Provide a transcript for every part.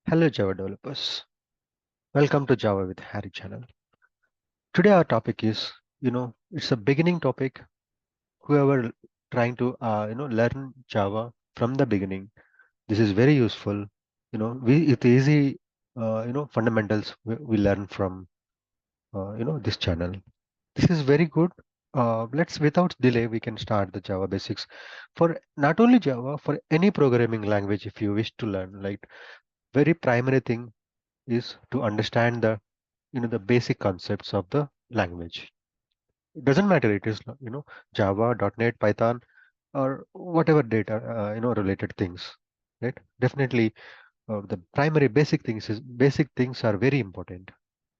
Hello Java developers. Welcome to Java with Harry channel. Today our topic is, it's a beginning topic. Whoever trying to, learn Java from the beginning, this is very useful. It's easy, fundamentals we learn from, this channel. This is very good. Let's without delay, we can start the Java basics for not only Java, for any programming language if you wish to learn. Like very primary thing is to understand the basic concepts of the language. It doesn't matter it is Java, .NET, Python, or whatever data related things, right? Definitely, the primary basic things are very important.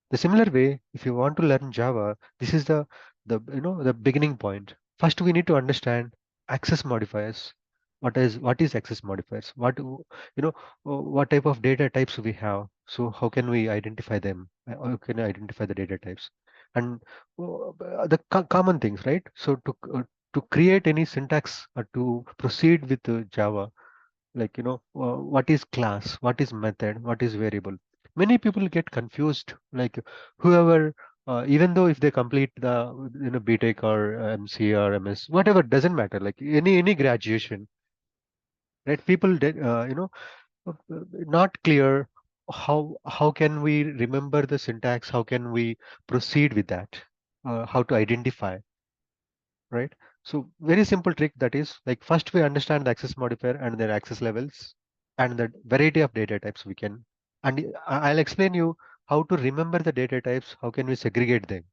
The similar way, if you want to learn Java, this is the beginning point. First, we need to understand access modifiers. What is access modifiers? What type of data types we have? So how can we identify them? How can I identify the data types? And the common things, right? So to create any syntax or to proceed with Java, like what is class, what is method, what is variable. Many people get confused, like whoever even though if they complete the BTech or MC or MS, whatever, doesn't matter, like any graduation, right? People not clear how can we remember the syntax, how can we proceed with that, how to identify, right? So very simple trick, that is like first we understand the access modifier and their access levels and the variety of data types we can, and I'll explain you how to remember the data types, how can we segregate them.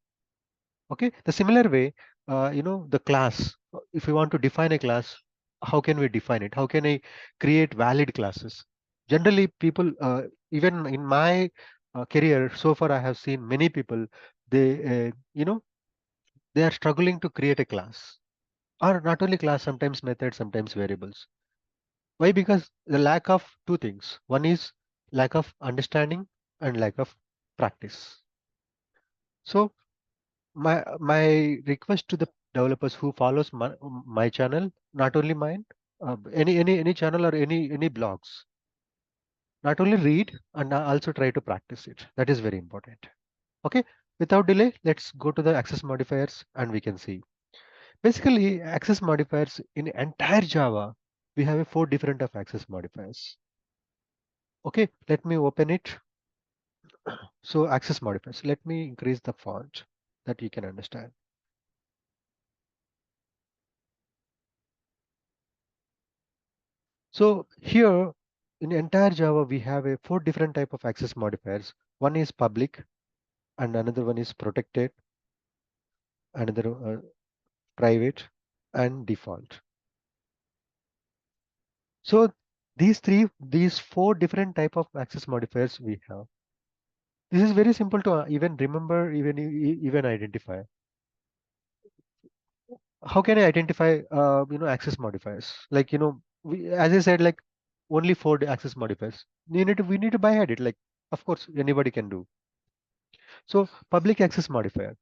Okay, the similar way, the class, if you want to define a class, how can we define it? How can I create valid classes? Generally, people, even in my career so far, I have seen many people, they are struggling to create a class, or not only class, sometimes methods, sometimes variables. Why? Because the lack of two things. One is lack of understanding and lack of practice. So my request to the developers who follows my channel, not only mine, any channel or any blogs, not only read and also try to practice it. That is very important. Okay, without delay, let's go to the access modifiers and we can see. Basically, access modifiers in entire Java, we have a four different of access modifiers. Okay, let me open it. So access modifiers, let me increase the font that you can understand. So here in entire Java, we have a four different type of access modifiers. One is public and another one is protected, another private and default. So these four different type of access modifiers we have. This is very simple to even remember, even identify. How can I identify, access modifiers? Like, as I said, like only four access modifiers. We need to by head it. Like, of course, anybody can do. So public access modifier.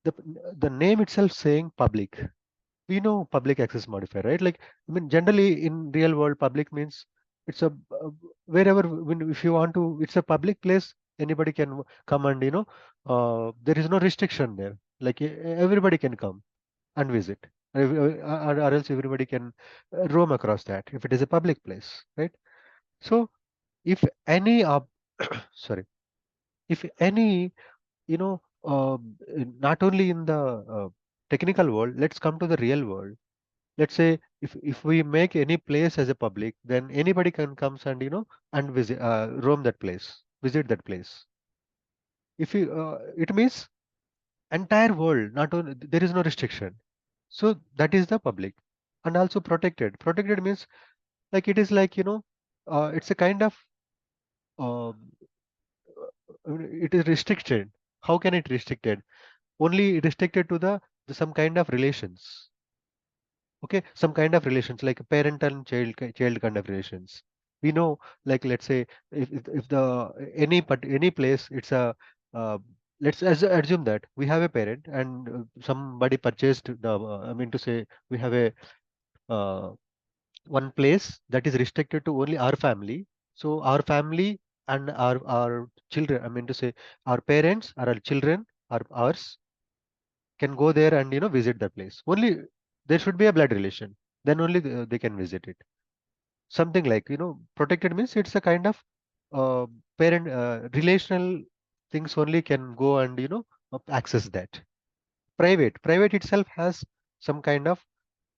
The the name itself saying public. We know public access modifier, right? Like, I mean, generally in real world, public means it's a wherever if you want to, it's a public place. Anybody can come and there is no restriction there. Like everybody can come and visit, or else everybody can roam across that if it is a public place, right? So if any sorry, if any, you know, not only in the technical world, let's come to the real world. Let's say if we make any place as a public, then anybody can comes and and visit, roam that place, visit that place. If you, it means entire world, not only there is no restriction. So that is the public, and also protected. Protected means like it is like it's a kind of um, it is restricted. How can it restricted? Only restricted to the some kind of relations. Okay, some kind of relations like parent and child kind of relations. We know, like let's say if the any place, it's a uh, let's assume that we have a parent and somebody purchased the I mean to say we have a uh, one place that is restricted to only our family. So our family and our children, I mean to say, our parents or our children or ours can go there and visit the place. Only there should be a blood relation. Then only they can visit it. Something like protected means it's a kind of uh, parent relational things only can go and access that. Private itself has some kind of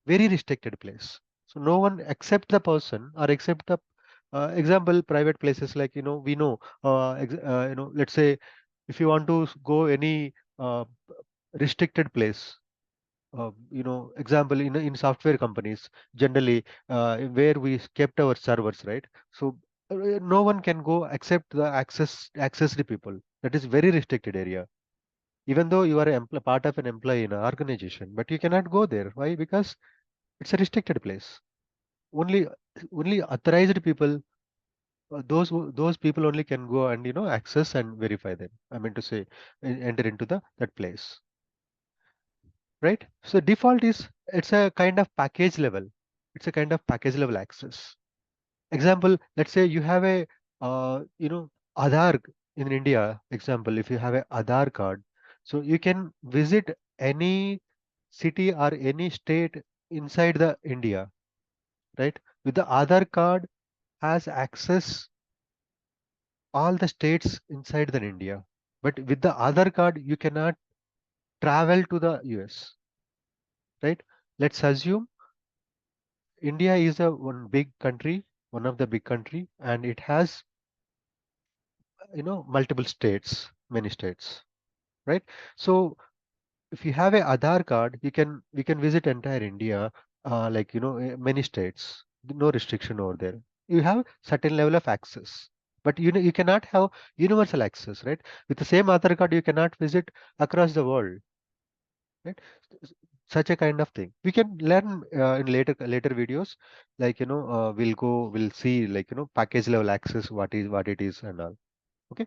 very restricted place. So no one except the person or except the example private places like we know let's say if you want to go any restricted place, example in software companies generally where we kept our servers, right? So no one can go except the accessed people. That is very restricted area. Even though you are part of an employee in an organization, but you cannot go there. Why? Because it's a restricted place. Only authorized people, those people only can go and access and verify them. I mean to say, enter into the that place, right? So default is it's a kind of package level. It's a kind of package level access. Example, let's say you have a Aadhaar in India. Example, if you have a Aadhaar card, so you can visit any city or any state inside the India, right? With the Aadhaar card has access all the states inside the India. But with the Aadhaar card, you cannot travel to the US, right? Let's assume India is a one big country, one of the big country, and it has multiple states, many states, right? So if you have a Aadhaar card, we can visit entire India, like many states, no restriction over there. You have certain level of access, but you cannot have universal access, right? With the same Aadhaar card, you cannot visit across the world, right? Such a kind of thing we can learn in later videos, like we'll see like package level access, what it is and all. Okay,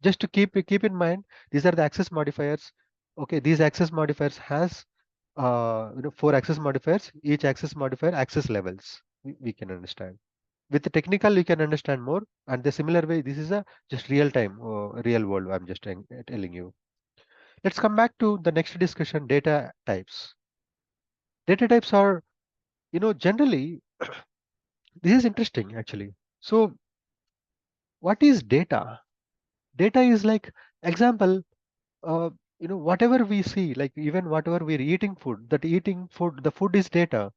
just to keep in mind, these are the access modifiers. Okay, these access modifiers has four access modifiers. Each access modifier access levels we can understand. With the technical you can understand more, and the similar way this is a just real time real world I'm just telling you. Let's come back to the next discussion, data types. Data types are generally this is interesting actually. So what is data? Data is like example, uh, whatever we see, like even whatever we're eating food, that eating food, the food is data.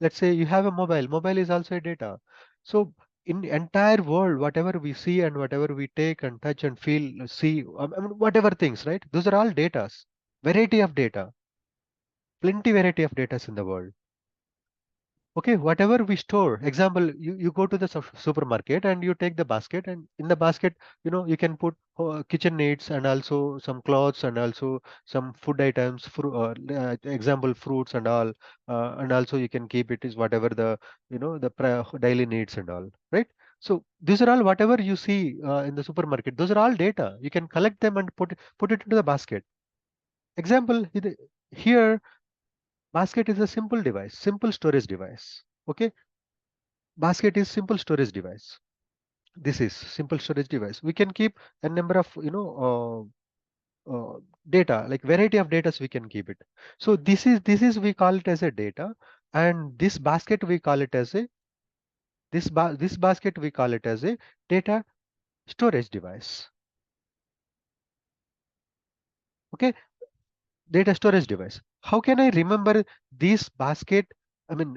Let's say you have a mobile is also a data. So in entire world, whatever we see and whatever we take and touch and feel, see, I mean, whatever things, right? Those are all datas, variety of data, plenty variety of data in the world. Okay, whatever we store, example, you go to the supermarket and you take the basket, and in the basket, you can put kitchen needs and also some clothes and also some food items, example, fruits and all, and also you can keep it is whatever the, the daily needs and all, right? So these are all whatever you see in the supermarket. Those are all data. You can collect them and put it into the basket. Example, here basket is a simple device, simple storage device. Okay, basket is simple storage device. This is simple storage device. We can keep a number of data, like variety of data we can keep it. So this is we call it as a data, and this basket we call it as a this basket we call it as a data storage device. Okay, data storage device. How can I remember this basket? I mean,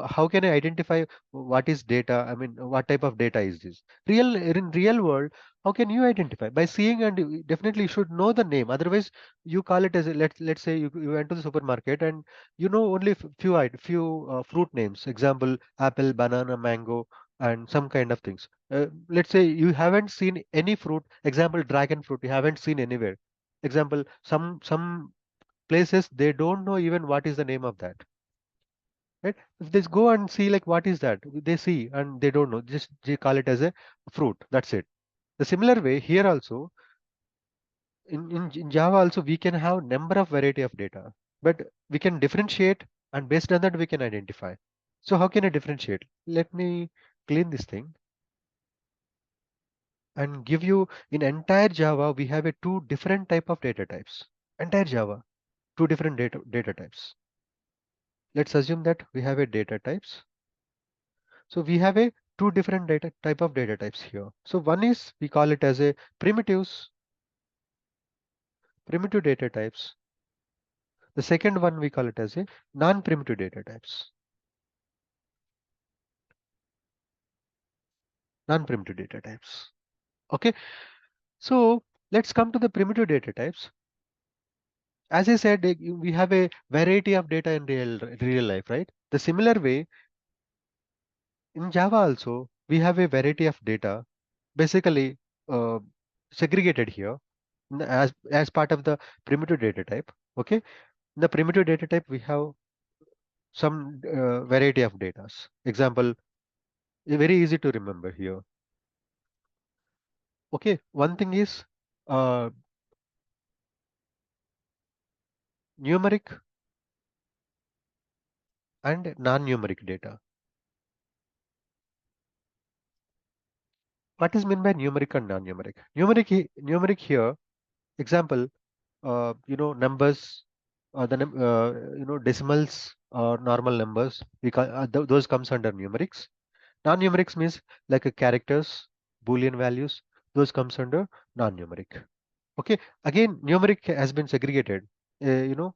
how can I identify what is data? I mean, what type of data is this? In real world, how can you identify? By seeing, and you definitely should know the name. Otherwise, you call it as let's say you went to the supermarket and you know only few fruit names. Example, apple, banana, mango, and some kind of things. Let's say you haven't seen any fruit. Example, dragon fruit. You haven't seen anywhere. Example, some places they don't know even what is the name of that, right? If they go and see like what is that, they see and they don't know, just they call it as a fruit, that's it. The similar way here also, in Java also we can have number of variety of data, but we can differentiate, and based on that we can identify. So how can I differentiate? Let me clean this thing. and give you in entire Java, we have a two different type of data types. Entire Java, two different data types. Let's assume that we have a data types. So we have a two different data type of data types here. So one is we call it as a primitive data types. The second one we call it as a non-primitive data types. Non-primitive data types. Okay. So let's come to the primitive data types. As I said, we have a variety of data in real life, right? The similar way in Java also we have a variety of data, basically uh, segregated here as part of the primitive data type. Okay, in the primitive data type we have some variety of data. Example, very easy to remember here. Okay, one thing is uh, numeric and non-numeric data. What is meant by numeric and non-numeric? Numeric here, example, numbers, decimals or normal numbers. Those comes under numerics. Non-numerics means like a characters, Boolean values. Those comes under non-numeric. Okay. Again, numeric has been segregated. You know,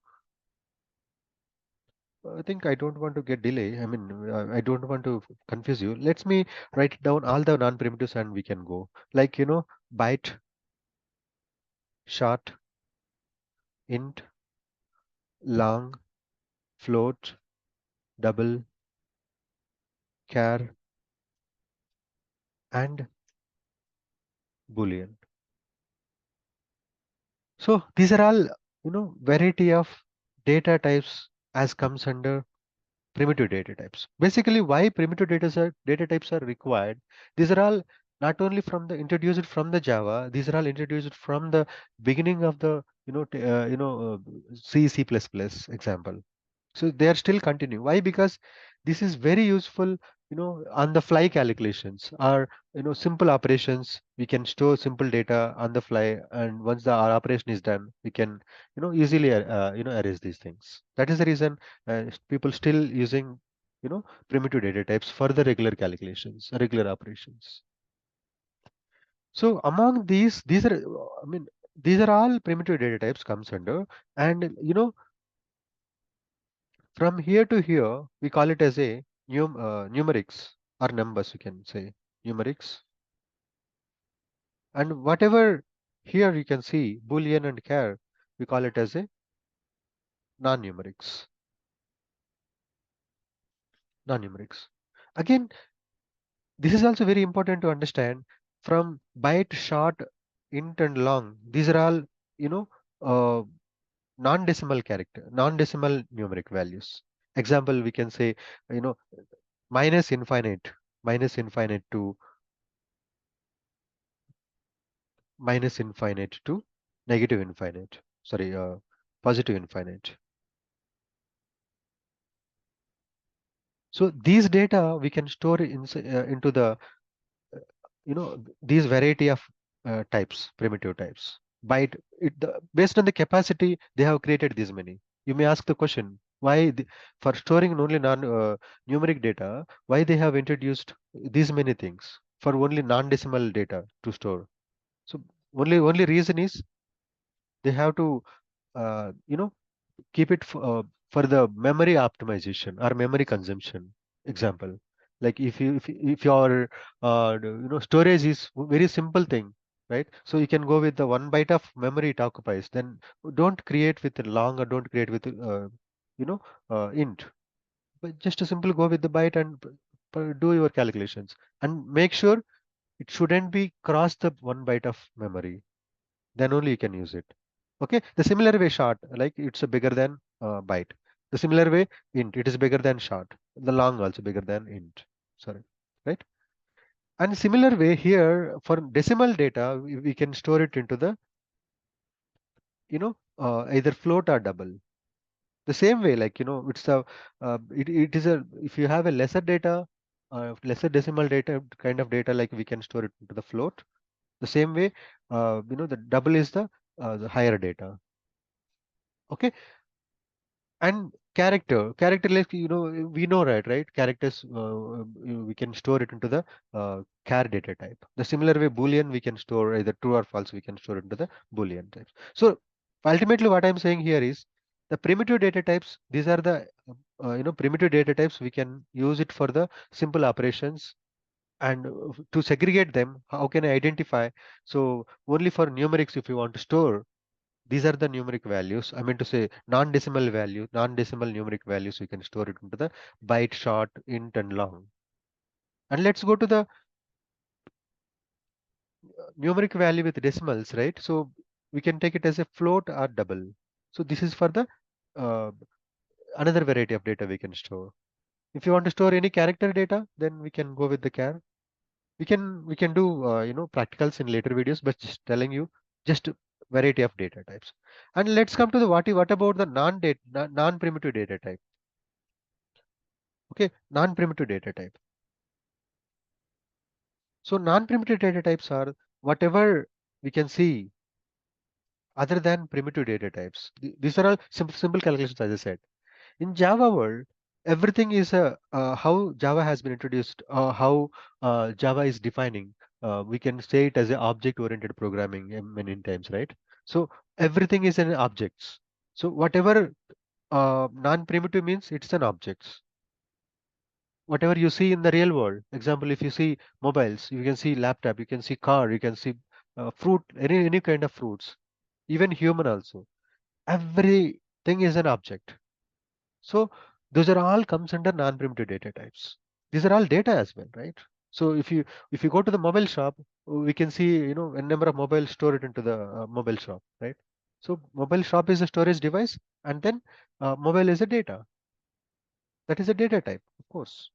I think I don't want to get delay. I mean, I don't want to confuse you. Let me write down all the non-primitives and we can go. Like, byte, short, int, long, float, double, char, and Boolean. So these are all, variety of data types as comes under primitive data types. Basically, why primitive data types are required? These are all not only from the introduced from the Java. These are all introduced from the beginning of the C example. So they are still continuing. Why? Because this is very useful, on the fly calculations or simple operations. We can store simple data on the fly, and once the our operation is done, we can easily erase these things. That is the reason people still using primitive data types for the regular calculations, regular operations. So among these are I mean these are all primitive data types comes under, and from here to here, we call it as a numerics or numbers, you can say numerics. And whatever here you can see, Boolean and char, we call it as a non-numerics. Non-numerics. Again, this is also very important to understand from byte, short, int, and long. These are all, you know, uh, non-decimal character, non-decimal numeric values. Example, we can say, you know, minus infinite, to minus infinite to negative infinite. Sorry, positive infinite. So these data we can store into the these variety of types, primitive types. Based on the capacity they have created these many. You may ask the question why for storing only non numeric data, why they have introduced these many things for only non-decimal data to store. So only reason is they have to keep it for the memory optimization or memory consumption. Example, like if your storage is very simple thing, right? So you can go with the 1 byte of memory it occupies. Then don't create with a long, or don't create with you know int, but just a simple go with the byte and do your calculations, and make sure it shouldn't be cross the 1 byte of memory. Then only you can use it. Okay, the similar way short, like it's a bigger than byte. The similar way int, it is bigger than short. The long also bigger than int. Sorry, right? And similar way here for decimal data, we can store it into the either float or double. The same way, like it is a if you have a lesser data, lesser decimal data kind of data, like we can store it into the float. The same way, the double is the higher data. Okay, and character like we know, right, characters, we can store it into the char data type. The similar way boolean we can store either true or false, we can store into the boolean types. So ultimately what I'm saying here is the primitive data types, these are the primitive data types. We can use it for the simple operations. And to segregate them, how can I identify? So only for numerics, if you want to store, these are the numeric values. I mean to say non-decimal value, non-decimal numeric values, we can store it into the byte, short, int, and long. And let's go to the numeric value with decimals, right? So we can take it as a float or double. So this is for the uh, another variety of data we can store. If you want to store any character data, then we can go with the char. We can do practicals in later videos, but just telling you just variety of data types. And let's come to the what about the non-primitive data type? Okay, non-primitive data type. So non-primitive data types are whatever we can see other than primitive data types. These are all simple calculations, as I said. In Java world, everything is how Java has been introduced, how Java is defining. We can say it as a object-oriented programming many times, right? So everything is an objects. So whatever non-primitive means, it's an objects. Whatever you see in the real world, example, if you see mobiles, you can see laptop, you can see car, you can see fruit, any kind of fruits, even human also. Everything is an object. So those are all comes under non-primitive data types. These are all data as well, right? So if you go to the mobile shop, we can see a number of mobiles stored into the mobile shop, right? So mobile shop is a storage device, and then mobile is a data. That is a data type, of course.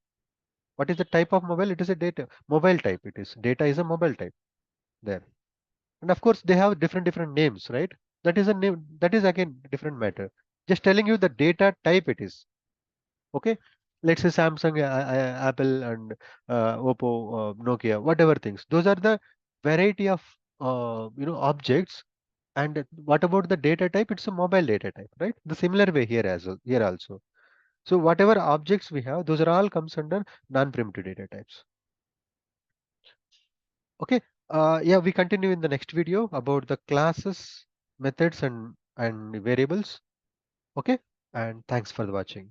What is the type of mobile? It is a data mobile type. It is data is a mobile type there, and of course they have different names, right? That is a name. That is again different matter. Just telling you the data type it is. Okay, let's say Samsung, Apple, and Oppo, Nokia, whatever things. Those are the variety of objects. And what about the data type? It's a mobile data type, right? The similar way here as well, here also. So whatever objects we have, those are all comes under non-primitive data types. Okay. Yeah, we continue in the next video about the classes, methods, and variables. Okay. And thanks for the watching.